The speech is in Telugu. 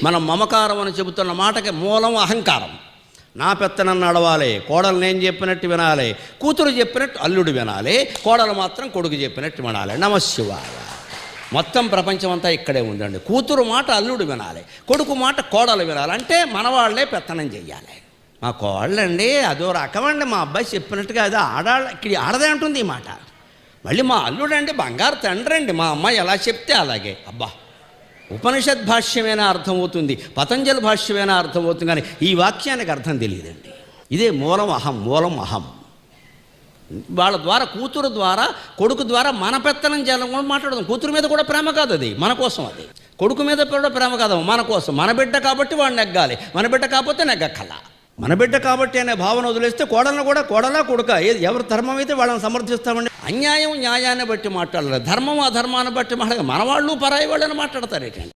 మనం మమకారం అని చెబుతున్న మాటకి మూలం అహంకారం. నా పెత్తనం నడవాలి, కోడలు నేను చెప్పినట్టు వినాలి, కూతురు చెప్పినట్టు అల్లుడు వినాలి, కోడలు మాత్రం కొడుకు చెప్పినట్టు వినాలి. నమశివాయ. మొత్తం ప్రపంచం అంతా ఇక్కడే ఉందండి. కూతురు మాట అల్లుడు వినాలి, కొడుకు మాట కోడలు వినాలి. అంటే మనవాళ్లే పెత్తనం చెయ్యాలి. మా కోళ్ళండి అదో రకమండి, మా అబ్బాయి చెప్పినట్టుగా అది ఇక్కడ ఆడదే అంటుంది ఈ మాట. మళ్ళీ మా అల్లుడండి బంగారు తండ్రి అండి, మా అమ్మాయి ఎలా చెప్తే అలాగే. అబ్బా, ఉపనిషద్ భాష్యమైనా అర్థమవుతుంది, పతంజలి భాష్యమైనా అర్థమవుతుంది, కానీ ఈ వాక్యానికి అర్థం తెలియదండి. ఇదే మూలం అహం. మూలం అహం. వాళ్ళ ద్వారా, కూతురు ద్వారా, కొడుకు ద్వారా మన పెత్తనం చేయాలని కూడా మాట్లాడదాం. కూతురు మీద కూడా ప్రేమ కాదు, అది మన కోసం. అది కొడుకు మీద కూడా ప్రేమ కాదు, మన కోసం. మన బిడ్డ కాబట్టి వాడు నెగ్గాలి, మన బిడ్డ కాకపోతే నెగ్గక్కల. మన బిడ్డ కాబట్టి అనే భావన వదిలేస్తే కోడలను కూడా కోడలా కొడుక ఏది ఎవరి ధర్మం అయితే వాళ్ళని సమర్థిస్తామండి. అన్యాయం న్యాయాన్ని బట్టి మాట్లాడాలి, ధర్మం అధర్మాన్ని బట్టి మాట్లాడాలి. మన వాళ్ళు పరాయి వాళ్ళని మాట్లాడతారు ఏంటండి.